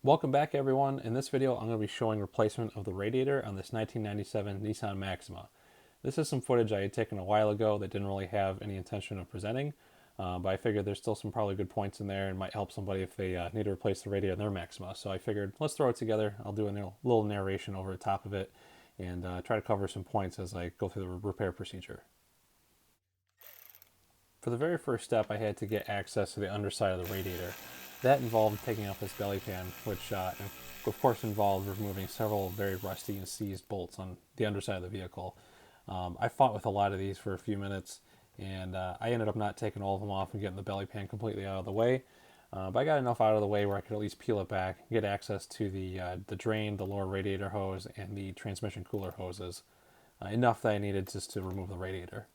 Welcome back everyone. In this video I'm going to be showing replacement of the radiator on this 1997 Nissan Maxima. This is some footage I had taken a while ago that didn't really have any intention of presenting, but I figured there's still some probably good points in there and might help somebody if they need to replace the radiator in their Maxima. So I figured let's throw it together. I'll do a little narration over the top of it and try to cover some points as I go through the repair procedure. For the very first step, I had to get access to the underside of the radiator. That involved taking off this belly pan, which of course involved removing several very rusty and seized bolts on the underside of the vehicle. I fought with a lot of these for a few minutes, and I ended up not taking all of them off and getting the belly pan completely out of the way. But I got enough out of the way where I could at least peel it back, get access to the drain, the lower radiator hose, and the transmission cooler hoses. Enough that I needed just to remove the radiator.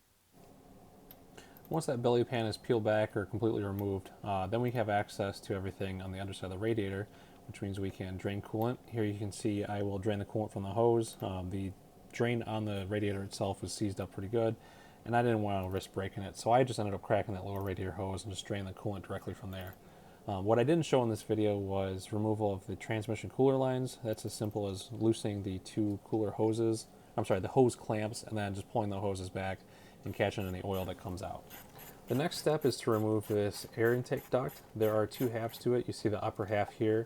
Once that belly pan is peeled back or completely removed, then we have access to everything on the underside of the radiator, which means we can drain coolant. Here you can see I will drain the coolant from the hose. The drain on the radiator itself was seized up pretty good, and I didn't want to risk breaking it, so I just ended up cracking that lower radiator hose and just drain the coolant directly from there. What I didn't show in this video was removal of the transmission cooler lines. That's as simple as loosening the two cooler hoses, the hose clamps, and then just pulling the hoses back and catching any oil that comes out. The next step is to remove this air intake duct. There are two halves to it. You see the upper half here,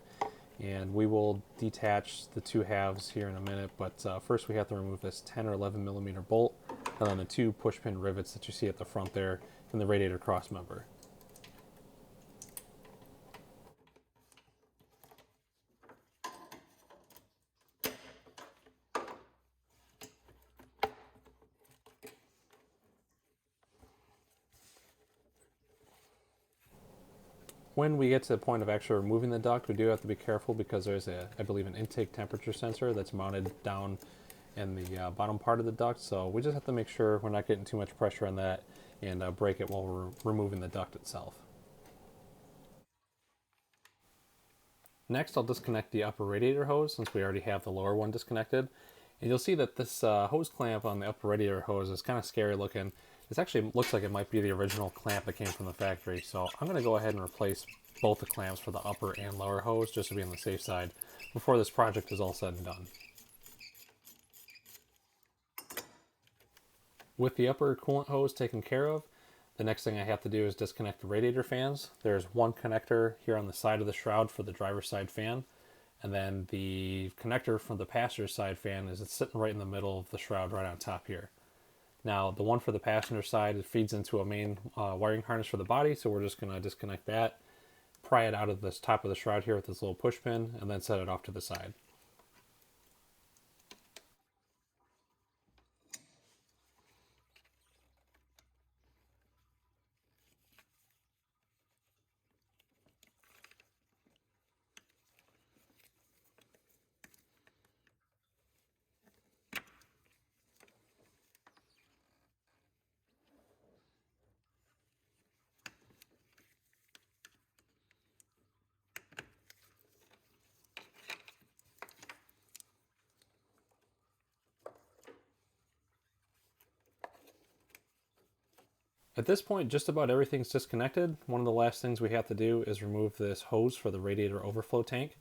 and we will detach the two halves here in a minute, but first we have to remove this 10 or 11 millimeter bolt, and then the two push pin rivets that you see at the front there in the radiator cross member. When we get to the point of actually removing the duct, we do have to be careful because there's I believe, an intake temperature sensor that's mounted down in the bottom part of the duct. So we just have to make sure we're not getting too much pressure on that and break it while we're removing the duct itself. Next, I'll disconnect the upper radiator hose since we already have the lower one disconnected. And you'll see that this hose clamp on the upper radiator hose is kind of scary looking. This actually looks like it might be the original clamp that came from the factory, so I'm going to go ahead and replace both the clamps for the upper and lower hose just to be on the safe side before this project is all said and done. With the upper coolant hose taken care of, the next thing I have to do is disconnect the radiator fans. There's one connector here on the side of the shroud for the driver's side fan, and then the connector for the passenger side fan is sitting right in the middle of the shroud right on top here. Now, the one for the passenger side feeds into a main wiring harness for the body, so we're just going to disconnect that, pry it out of this top of the shroud here with this little push pin, and then set it off to the side. At this point, just about everything's disconnected. One of the last things we have to do is remove this hose for the radiator overflow tank.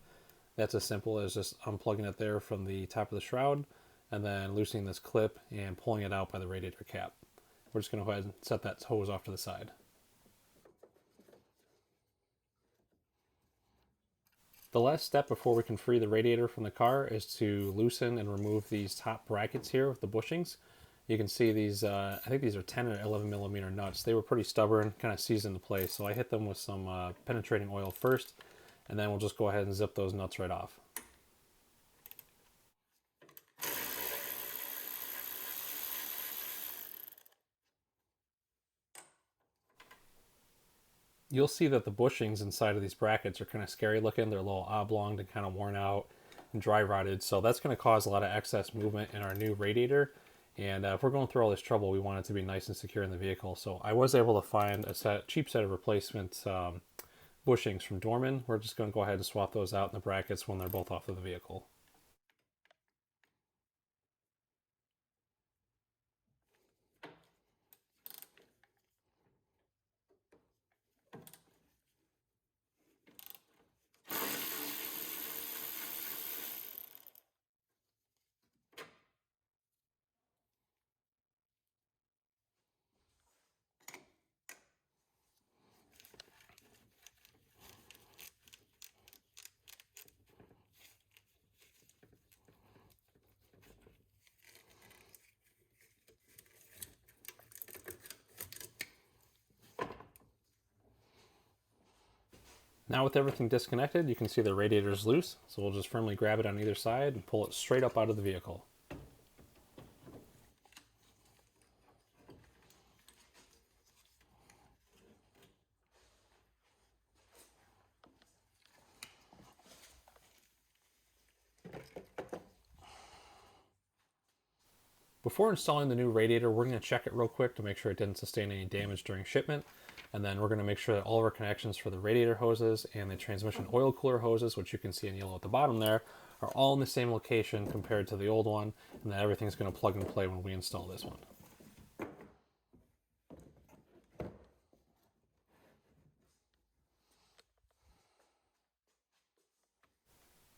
That's as simple as just unplugging it there from the top of the shroud and then loosening this clip and pulling it out by the radiator cap. We're just going to go ahead and set that hose off to the side. The last step before we can free the radiator from the car is to loosen and remove these top brackets here with the bushings. You can see these, I think these are 10 or 11 millimeter nuts. They were pretty stubborn, kind of seized into place, so I hit them with some penetrating oil first, and then we'll just go ahead and zip those nuts right off. You'll see that the bushings inside of these brackets are kind of scary looking. They're a little oblong and kind of worn out and dry rotted, so that's going to cause a lot of excess movement in our new radiator. And if we're going through all this trouble, we want it to be nice and secure in the vehicle. So I was able to find a cheap set of replacement bushings from Dorman. We're just going to go ahead and swap those out in the brackets when they're both off of the vehicle. Now with everything disconnected, you can see the radiator is loose, so we'll just firmly grab it on either side and pull it straight up out of the vehicle. Before installing the new radiator, we're going to check it real quick to make sure it didn't sustain any damage during shipment. And then we're going to make sure that all of our connections for the radiator hoses and the transmission oil cooler hoses, which you can see in yellow at the bottom there, are all in the same location compared to the old one, and that everything's going to plug and play when we install this one.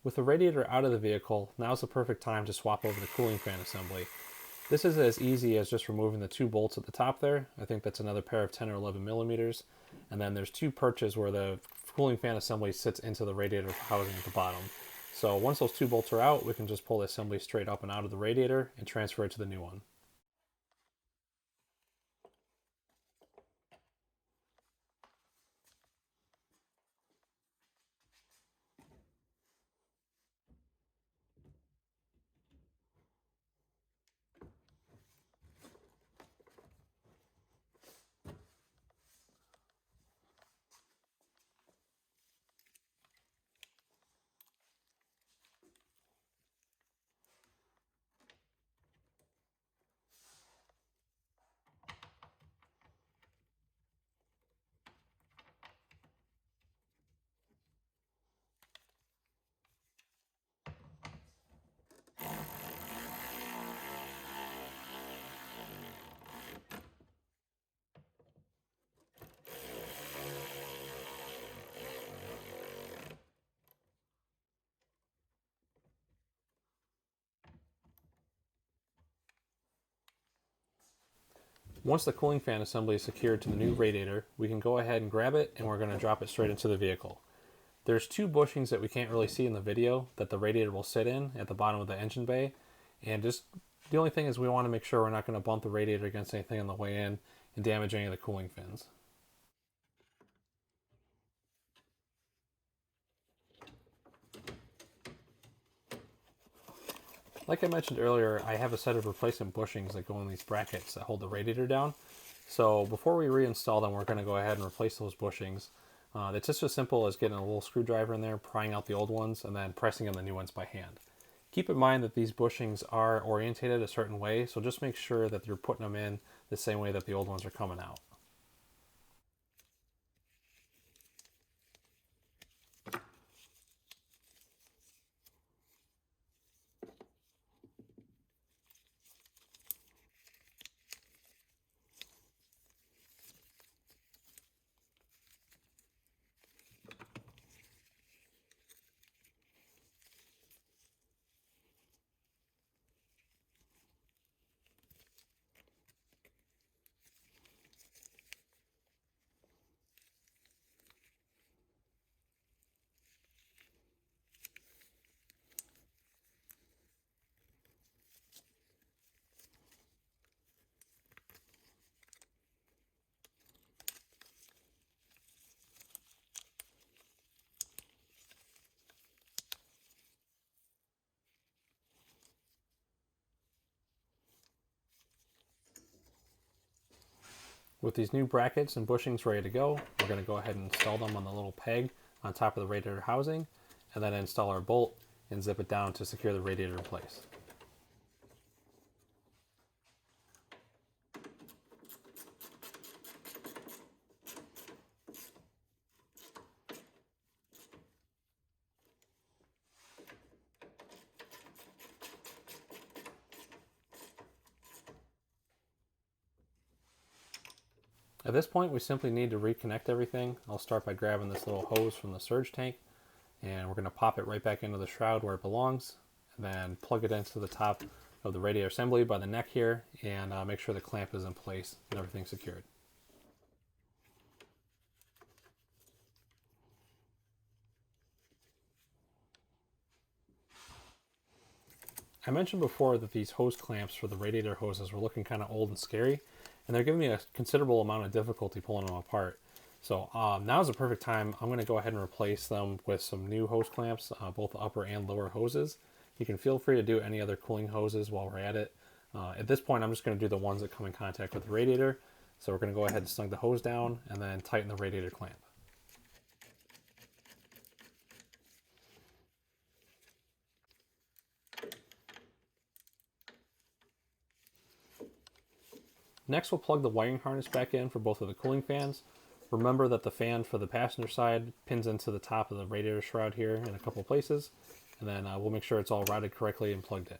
With the radiator out of the vehicle, now's the perfect time to swap over the cooling fan assembly. This is as easy as just removing the 2 bolts at the top there. I think that's another pair of 10 or 11 millimeters. And then there's 2 perches where the cooling fan assembly sits into the radiator housing at the bottom. So once those 2 bolts are out, we can just pull the assembly straight up and out of the radiator and transfer it to the new one. Once the cooling fan assembly is secured to the new radiator, we can go ahead and grab it, and we're going to drop it straight into the vehicle. There's 2 bushings that we can't really see in the video that the radiator will sit in at the bottom of the engine bay, and just the only thing is we want to make sure we're not going to bump the radiator against anything on the way in and damage any of the cooling fins. Like I mentioned earlier, I have a set of replacement bushings that go in these brackets that hold the radiator down. So before we reinstall them, we're going to go ahead and replace those bushings. It's just as simple as getting a little screwdriver in there, prying out the old ones, and then pressing in the new ones by hand. Keep in mind that these bushings are orientated a certain way, so just make sure that you're putting them in the same way that the old ones are coming out. With these new brackets and bushings ready to go, we're going to go ahead and install them on the little peg on top of the radiator housing, and then install our bolt and zip it down to secure the radiator in place. At this point, we simply need to reconnect everything. I'll start by grabbing this little hose from the surge tank, and we're going to pop it right back into the shroud where it belongs, and then plug it into the top of the radiator assembly by the neck here, and make sure the clamp is in place and everything's secured. I mentioned before that these hose clamps for the radiator hoses were looking kind of old and scary, and they're giving me a considerable amount of difficulty pulling them apart. So now is the perfect time. I'm going to go ahead and replace them with some new hose clamps, both upper and lower hoses. You can feel free to do any other cooling hoses while we're at it. At this point, I'm just going to do the ones that come in contact with the radiator. So we're going to go ahead and snug the hose down and then tighten the radiator clamp. Next, we'll plug the wiring harness back in for both of the cooling fans. Remember that the fan for the passenger side pins into the top of the radiator shroud here in a couple places, and then we'll make sure it's all routed correctly and plugged in.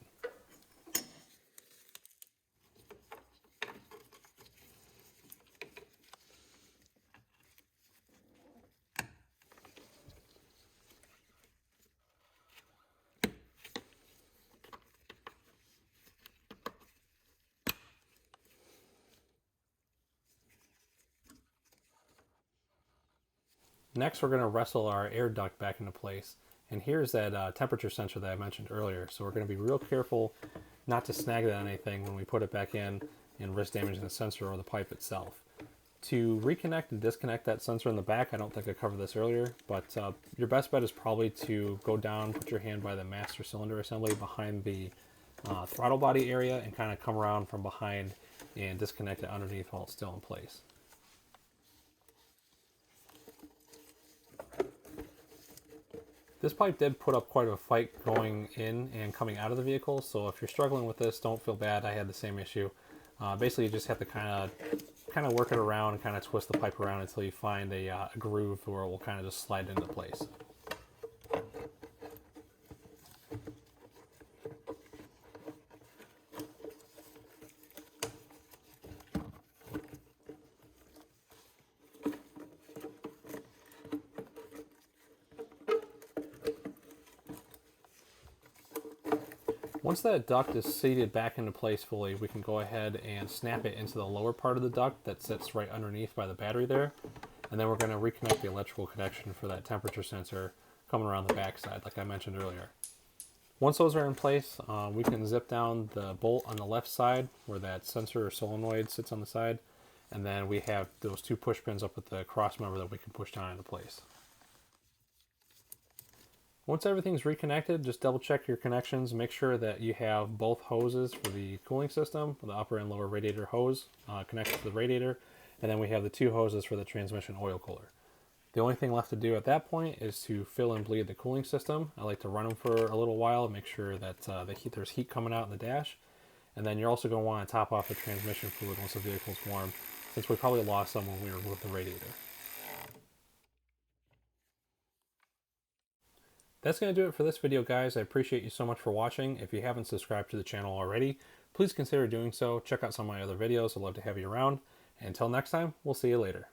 Next, we're going to wrestle our air duct back into place. And here's that temperature sensor that I mentioned earlier. So we're going to be real careful not to snag it on anything when we put it back in and risk damaging the sensor or the pipe itself. To reconnect and disconnect that sensor in the back, I don't think I covered this earlier, but your best bet is probably to go down, put your hand by the master cylinder assembly behind the throttle body area and kind of come around from behind and disconnect it underneath while it's still in place. This pipe did put up quite a fight going in and coming out of the vehicle, so if you're struggling with this, don't feel bad. I had the same issue. Basically, you just have to kind of work it around and kind of twist the pipe around until you find a groove where it will kind of just slide into place. Once that duct is seated back into place fully, we can go ahead and snap it into the lower part of the duct that sits right underneath by the battery there. And then we're going to reconnect the electrical connection for that temperature sensor coming around the back side, like I mentioned earlier. Once those are in place, we can zip down the bolt on the left side where that sensor or solenoid sits on the side. And then we have those two push pins up with the cross member that we can push down into place. Once everything's reconnected, just double check your connections. Make sure that you have both hoses for the cooling system, the upper and lower radiator hose connected to the radiator, and then we have the two hoses for the transmission oil cooler. The only thing left to do at that point is to fill and bleed the cooling system. I like to run them for a little while, make sure that there's heat coming out in the dash, and then you're also going to want to top off the transmission fluid once the vehicle's warm, since we probably lost some when we removed the radiator. That's going to do it for this video, guys. I appreciate you so much for watching. If you haven't subscribed to the channel already, please consider doing so. Check out some of my other videos. I'd love to have you around. And until next time, we'll see you later.